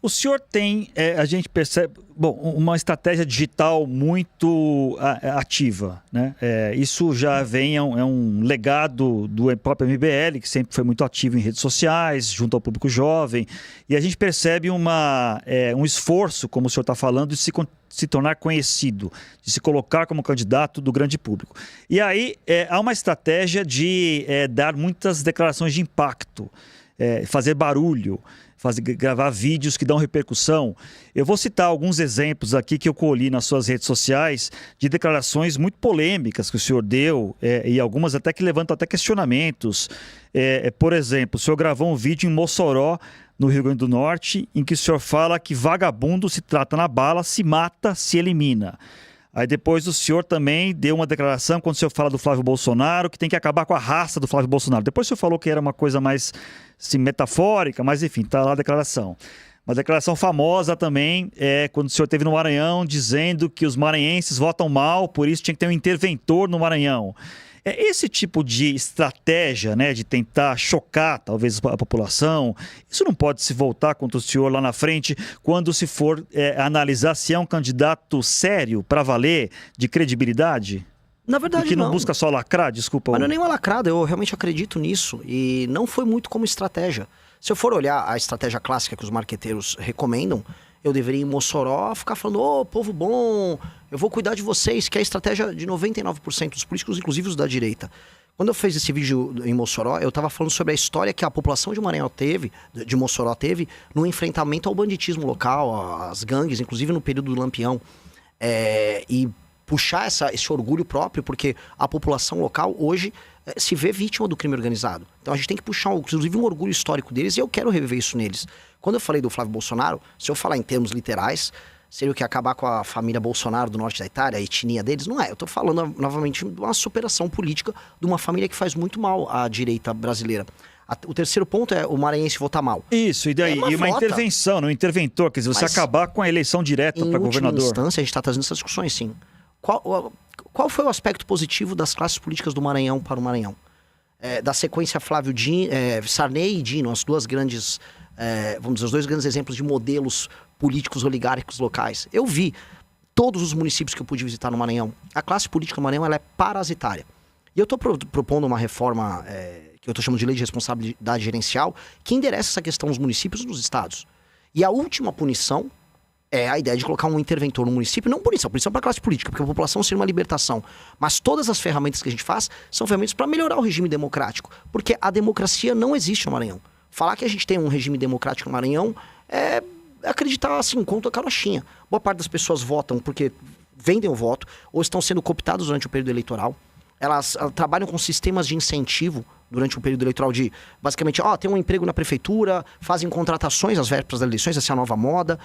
O senhor tem, a gente percebe, uma estratégia digital muito ativa, né? Isso já vem, é um legado do próprio MBL, que sempre foi muito ativo em redes sociais, junto ao público jovem, e a gente percebe um esforço, como o senhor está falando, de se tornar conhecido, de se colocar como candidato do grande público. E aí há uma estratégia de dar muitas declarações de impacto, fazer barulho, gravar vídeos que dão repercussão. Eu vou citar alguns exemplos aqui que eu colhi nas suas redes sociais de declarações muito polêmicas que o senhor deu, e algumas até que levantam até questionamentos. Por exemplo, o senhor gravou um vídeo em Mossoró, no Rio Grande do Norte, em que o senhor fala que vagabundo se trata na bala, se mata, se elimina. Aí depois o senhor também deu uma declaração quando o senhor fala do Flávio Bolsonaro, que tem que acabar com a raça do Flávio Bolsonaro. Depois o senhor falou que era uma coisa mais assim, metafórica, mas enfim, está lá a declaração. Uma declaração famosa também é quando o senhor esteve no Maranhão dizendo que os maranhenses votam mal, por isso tinha que ter um interventor no Maranhão. Esse tipo de estratégia, né, de tentar chocar talvez a população, isso não pode se voltar contra o senhor lá na frente quando se for analisar se é um candidato sério, para valer, de credibilidade? Na verdade, que não busca só lacrar, desculpa. Mas não é nem uma lacrada, eu realmente acredito nisso. E não foi muito como estratégia. Se eu for olhar a estratégia clássica que os marqueteiros recomendam, eu deveria ir em Mossoró ficar falando, ô, povo bom, eu vou cuidar de vocês, que é a estratégia de 99% dos políticos, inclusive os da direita. Quando eu fiz esse vídeo em Mossoró, eu estava falando sobre a história que a população de Maranhão de Mossoró teve, no enfrentamento ao banditismo local, às gangues, inclusive no período do Lampião. E puxar esse orgulho próprio, porque a população local hoje se vê vítima do crime organizado. Então a gente tem que puxar, inclusive, um orgulho histórico deles, e eu quero reviver isso neles. Quando eu falei do Flávio Bolsonaro, se eu falar em termos literais, seria o que acabar com a família Bolsonaro do norte da Itália, a etnia deles? Não é. Eu tô falando, novamente, de uma superação política de uma família que faz muito mal à direita brasileira. O terceiro ponto é o maranhense votar mal. Isso, e daí? E uma intervenção, um interventor, quer dizer, você acabar com a eleição direta para governador. Em última instância, a gente está trazendo essas discussões, sim. Qual foi o aspecto positivo das classes políticas do Maranhão para o Maranhão? Da sequência Sarney e Dino, as duas grandes, vamos dizer, os dois grandes exemplos de modelos políticos oligárquicos locais. Eu vi todos os municípios que eu pude visitar no Maranhão. A classe política do Maranhão ela é parasitária. E eu estou propondo uma reforma que eu estou chamando de lei de responsabilidade gerencial, que endereça essa questão nos municípios e nos estados. E a última punição é a ideia de colocar um interventor no município, não punição para a classe política, porque a população seria uma libertação. Mas todas as ferramentas que a gente faz são ferramentas para melhorar o regime democrático, porque a democracia não existe no Maranhão. Falar que a gente tem um regime democrático no Maranhão é acreditar assim, conta a carochinha. Boa parte das pessoas votam porque vendem o voto, ou estão sendo cooptados durante o período eleitoral. Elas trabalham com sistemas de incentivo durante o período eleitoral de, basicamente, tem um emprego na prefeitura, fazem contratações às vésperas das eleições, essa é a nova moda,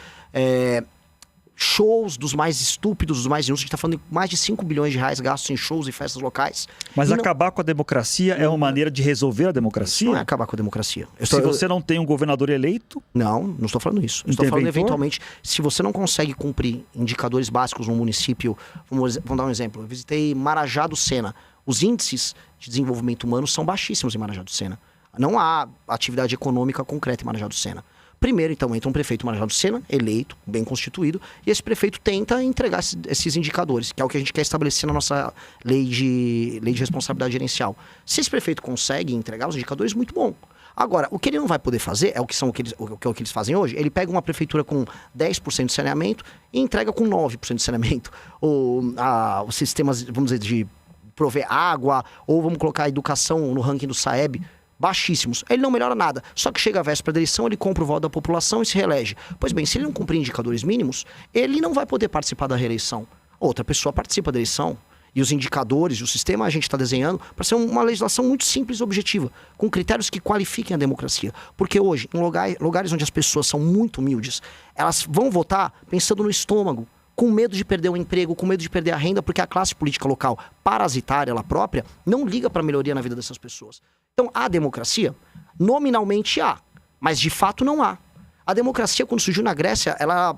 shows dos mais estúpidos, dos mais inúteis, a gente está falando de mais de 5 bilhões de reais gastos em shows e festas locais. Mas acabar com a democracia é uma maneira de resolver a democracia? Não é acabar com a democracia. Se você não tem um governador eleito? Não estou falando isso. Eu estou falando, eventualmente, se você não consegue cumprir indicadores básicos no município, vamos dar um exemplo, eu visitei Marajá do Sena. Os índices de desenvolvimento humano são baixíssimos em Marajá do Sena. Não há atividade econômica concreta em Marajá do Sena. Primeiro, então, entra um prefeito em Marajá do Sena, eleito, bem constituído, e esse prefeito tenta entregar esses indicadores, que é o que a gente quer estabelecer na nossa lei de responsabilidade gerencial. Se esse prefeito consegue entregar os indicadores, muito bom. Agora, o que ele não vai poder fazer, é o que eles fazem hoje, ele pega uma prefeitura com 10% de saneamento e entrega com 9% de saneamento. Os sistemas, vamos dizer, de prover água, ou vamos colocar a educação no ranking do Saeb, baixíssimos. Ele não melhora nada. Só que chega a véspera da eleição, ele compra o voto da população e se reelege. Pois bem, se ele não cumprir indicadores mínimos, ele não vai poder participar da reeleição. Outra pessoa participa da eleição. E os indicadores, o sistema a gente está desenhando para ser uma legislação muito simples e objetiva, com critérios que qualifiquem a democracia. Porque hoje, em lugares onde as pessoas são muito humildes, elas vão votar pensando no estômago, com medo de perder o emprego, com medo de perder a renda, porque a classe política local, parasitária, ela própria, não liga para a melhoria na vida dessas pessoas. Então, a democracia, nominalmente há, mas de fato não há. A democracia, quando surgiu na Grécia, ela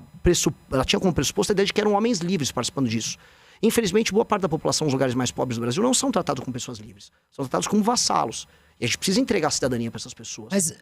tinha como pressuposto a ideia de que eram homens livres participando disso. Infelizmente, boa parte da população nos lugares mais pobres do Brasil não são tratados como pessoas livres. São tratados como vassalos. E a gente precisa entregar a cidadania para essas pessoas. Mas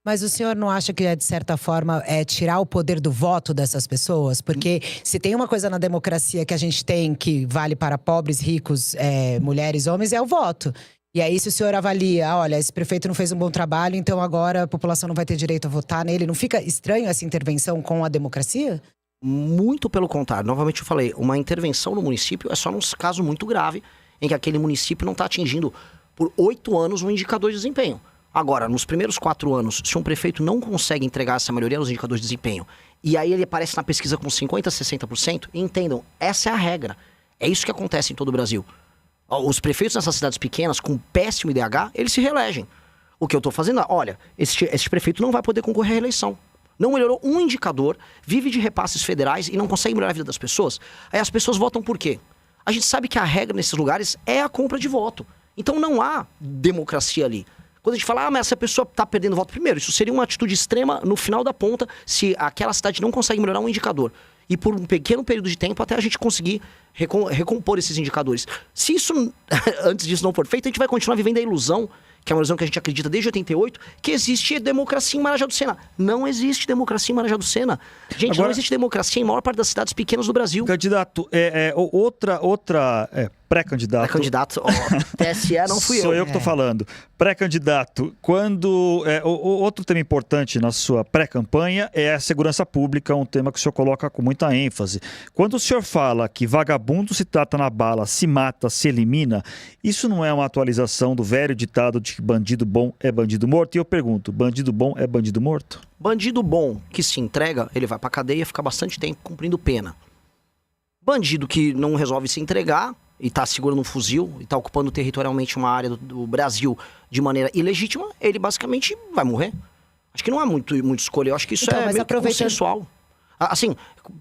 Mas o senhor não acha que, de certa forma, é tirar o poder do voto dessas pessoas? Porque se tem uma coisa na democracia que a gente tem que vale para pobres, ricos, mulheres, homens, é o voto. E aí, se o senhor avalia, olha, esse prefeito não fez um bom trabalho, então agora a população não vai ter direito a votar nele. Não fica estranho essa intervenção com a democracia? Muito pelo contrário. Novamente eu falei, uma intervenção no município é só num caso muito grave, em que aquele município não está atingindo por 8 anos um indicador de desempenho. Agora, nos primeiros 4 anos, se um prefeito não consegue entregar essa melhoria nos indicadores de desempenho, e aí ele aparece na pesquisa com 50%, 60%, entendam, essa é a regra. É isso que acontece em todo o Brasil. Os prefeitos nessas cidades pequenas, com péssimo IDH, eles se reelegem. O que eu estou fazendo é, olha, esse prefeito não vai poder concorrer à reeleição. Não melhorou um indicador, vive de repasses federais e não consegue melhorar a vida das pessoas. Aí as pessoas votam por quê? A gente sabe que a regra nesses lugares é a compra de voto. Então não há democracia ali. Quando a gente fala, mas essa pessoa está perdendo voto, primeiro, isso seria uma atitude extrema no final da ponta, se aquela cidade não consegue melhorar um indicador. E por um pequeno período de tempo, até a gente conseguir recompor esses indicadores. Se isso, antes disso não for feito, a gente vai continuar vivendo a ilusão, que é uma ilusão que a gente acredita desde 88, que existe democracia em Marajá do Sena. Não existe democracia em Marajá do Sena. Gente, agora, não existe democracia em maior parte das cidades pequenas do Brasil. Candidato, outra pré-candidato. Pré-candidato, TSE não fui eu. Sou eu que estou falando. Pré-candidato, quando... outro tema importante na sua pré-campanha é a segurança pública, um tema que o senhor coloca com muita ênfase. Quando o senhor fala que vagabundo se trata na bala, se mata, se elimina, isso não é uma atualização do velho ditado de que bandido bom é bandido morto? E eu pergunto, bandido bom é bandido morto? Bandido bom que se entrega, ele vai pra cadeia e fica bastante tempo cumprindo pena. Bandido que não resolve se entregar e tá segurando um fuzil e tá ocupando territorialmente uma área do Brasil de maneira ilegítima, ele basicamente vai morrer. Acho que não há muito escolha, eu acho que isso então, é meio consensual. Assim,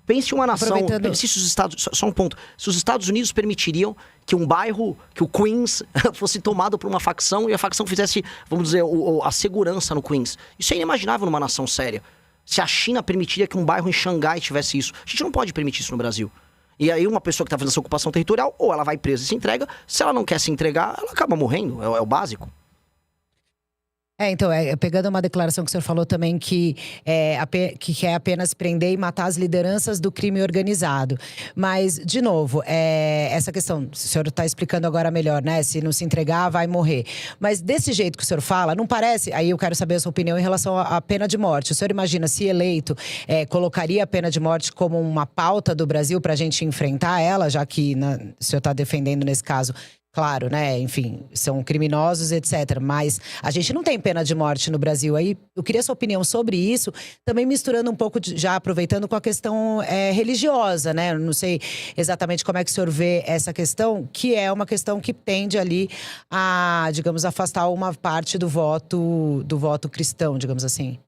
pense em uma nação, pense se os Estados, só um ponto, se os Estados Unidos permitiriam que um bairro, que o Queens fosse tomado por uma facção e a facção fizesse, vamos dizer, a segurança no Queens. Isso é inimaginável numa nação séria. Se a China permitiria que um bairro em Xangai tivesse isso, a gente não pode permitir isso no Brasil. E aí uma pessoa que está fazendo essa ocupação territorial, ou ela vai presa e se entrega, se ela não quer se entregar, ela acaba morrendo, é o básico. Então, pegando uma declaração que o senhor falou também que quer apenas prender e matar as lideranças do crime organizado. Mas, de novo, essa questão, o senhor está explicando agora melhor, né? Se não se entregar, vai morrer. Mas desse jeito que o senhor fala, não parece... Aí eu quero saber a sua opinião em relação à pena de morte. O senhor imagina, se eleito, colocaria a pena de morte como uma pauta do Brasil para a gente enfrentar ela, já que o senhor está defendendo nesse caso... Claro, né? Enfim, são criminosos, etc. Mas a gente não tem pena de morte no Brasil. Aí eu queria sua opinião sobre isso, também misturando um pouco, já aproveitando com a questão religiosa, né? Eu não sei exatamente como é que o senhor vê essa questão, que é uma questão que tende ali a, digamos, afastar uma parte do voto cristão, digamos assim.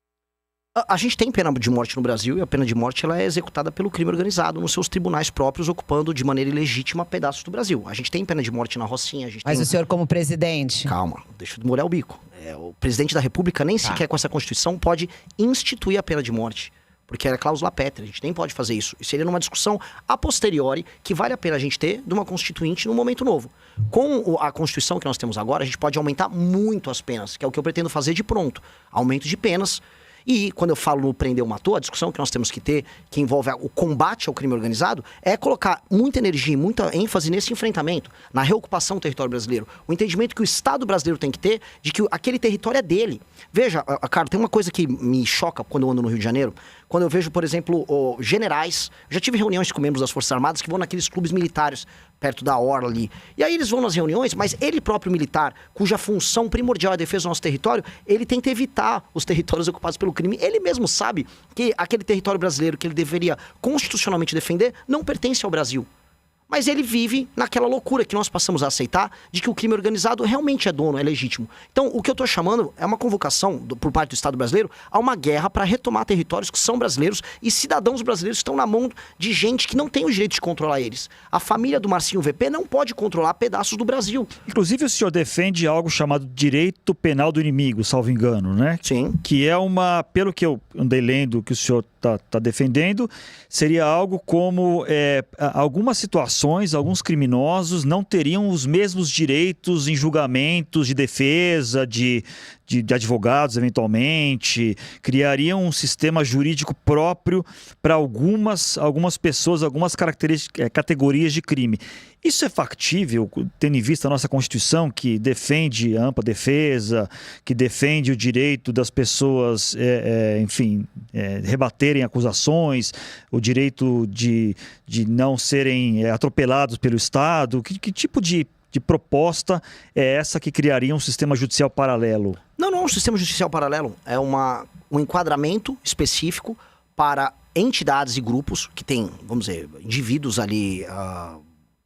A gente tem pena de morte no Brasil e a pena de morte ela é executada pelo crime organizado nos seus tribunais próprios, ocupando de maneira ilegítima pedaços do Brasil. A gente tem pena de morte na Rocinha. Mas o senhor como presidente... Calma, deixa eu molhar o bico. O presidente da República nem sequer com essa Constituição pode instituir a pena de morte, porque é cláusula pétrea, a gente nem pode fazer isso. Isso seria numa discussão a posteriori que vale a pena a gente ter de uma Constituinte num momento novo. Com a Constituição que nós temos agora, a gente pode aumentar muito as penas, que é o que eu pretendo fazer de pronto. Aumento de penas. E quando eu falo no prender ou matou, a discussão que nós temos que ter, que envolve o combate ao crime organizado, é colocar muita energia e muita ênfase nesse enfrentamento, na reocupação do território brasileiro. O entendimento que o Estado brasileiro tem que ter de que aquele território é dele. Veja, cara, tem uma coisa que me choca quando eu ando no Rio de Janeiro, quando eu vejo, por exemplo, generais, já tive reuniões com membros das Forças Armadas que vão naqueles clubes militares, perto da orla ali. E aí eles vão nas reuniões, mas ele próprio militar, cuja função primordial é a defesa do nosso território, ele tenta evitar os territórios ocupados pelo crime. Ele mesmo sabe que aquele território brasileiro que ele deveria constitucionalmente defender não pertence ao Brasil. Mas ele vive naquela loucura que nós passamos a aceitar de que o crime organizado realmente é dono, é legítimo. Então, o que eu estou chamando é uma convocação por parte do Estado brasileiro a uma guerra para retomar territórios que são brasileiros e cidadãos brasileiros que estão na mão de gente que não tem o direito de controlar eles. A família do Marcinho VP não pode controlar pedaços do Brasil. Inclusive, o senhor defende algo chamado direito penal do inimigo, salvo engano, né? Sim. Que é pelo que eu andei lendo, que o senhor está defendendo, seria algo como algumas situações, alguns criminosos não teriam os mesmos direitos em julgamentos de defesa, de de advogados, eventualmente, criariam um sistema jurídico próprio para algumas pessoas, algumas categorias de crime. Isso é factível, tendo em vista a nossa Constituição, que defende a ampla defesa, que defende o direito das pessoas, rebaterem acusações, o direito de não serem atropelados pelo Estado? Que tipo de proposta é essa que criaria um sistema judicial paralelo? Não, um sistema judicial paralelo é um enquadramento específico para entidades e grupos que têm, vamos dizer, indivíduos ali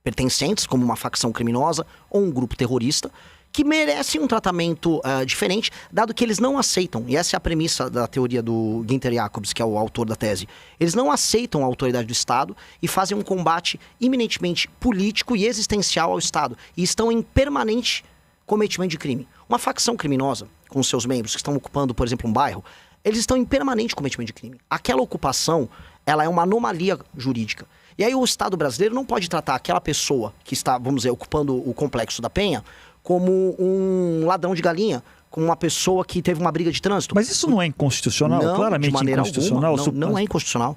pertencentes, como uma facção criminosa ou um grupo terrorista, que merecem um tratamento diferente, dado que eles não aceitam, e essa é a premissa da teoria do Günther Jacobs, que é o autor da tese, eles não aceitam a autoridade do Estado e fazem um combate eminentemente político e existencial ao Estado, e estão em permanente cometimento de crime. Uma facção criminosa, com seus membros que estão ocupando, por exemplo, um bairro, eles estão em permanente cometimento de crime. Aquela ocupação, ela é uma anomalia jurídica. E aí o Estado brasileiro não pode tratar aquela pessoa que está, vamos dizer, ocupando o Complexo da Penha como um ladrão de galinha, como uma pessoa que teve uma briga de trânsito. Mas isso não é inconstitucional? Não, claramente de maneira inconstitucional? Alguma. Não é inconstitucional,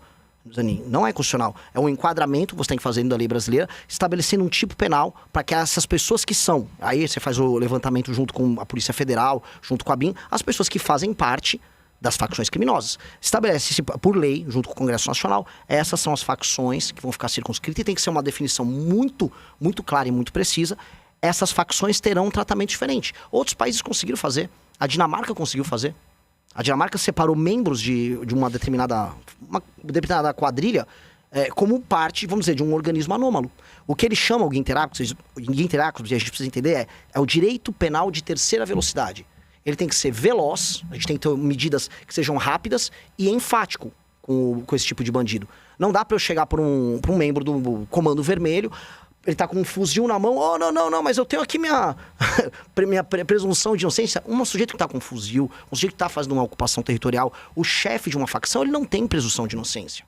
Zanin. Não é constitucional. É um enquadramento que você tem que fazer da lei brasileira, estabelecendo um tipo penal para que essas pessoas que são... Aí você faz o levantamento junto com a Polícia Federal, junto com a BIM, as pessoas que fazem parte das facções criminosas. Estabelece-se por lei, junto com o Congresso Nacional, essas são as facções que vão ficar circunscritas e tem que ser uma definição muito, muito clara e muito precisa. Essas facções terão um tratamento diferente. Outros países conseguiram fazer. A Dinamarca conseguiu fazer. A Dinamarca separou membros de uma determinada quadrilha como parte, vamos dizer, de um organismo anômalo. O que eles chamam, o Günther Jacobs, e a gente precisa entender, é o direito penal de terceira velocidade. Ele tem que ser veloz, a gente tem que ter medidas que sejam rápidas e enfático com esse tipo de bandido. Não dá para eu chegar para um membro do Comando Vermelho, ele tá com um fuzil na mão, não, mas eu tenho aqui minha presunção de inocência. Um sujeito que tá com um fuzil, um sujeito que tá fazendo uma ocupação territorial, o chefe de uma facção, ele não tem presunção de inocência.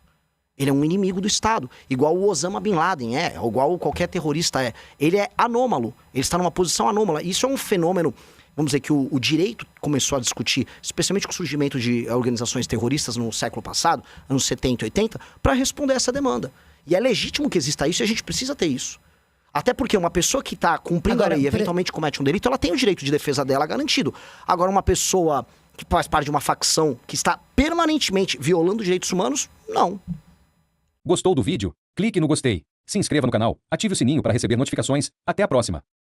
Ele é um inimigo do Estado, igual o Osama Bin Laden igual qualquer terrorista é. Ele é anômalo, ele está numa posição anômala. Isso é um fenômeno, vamos dizer, que o direito começou a discutir, especialmente com o surgimento de organizações terroristas no século passado, anos 70 e 80, para responder a essa demanda. E é legítimo que exista isso e a gente precisa ter isso. Até porque uma pessoa que está cumprindo a lei e eventualmente comete um delito, ela tem o direito de defesa dela garantido. Agora, uma pessoa que faz parte de uma facção que está permanentemente violando direitos humanos, não. Gostou do vídeo? Clique no gostei. Se inscreva no canal, ative o sininho para receber notificações. Até a próxima!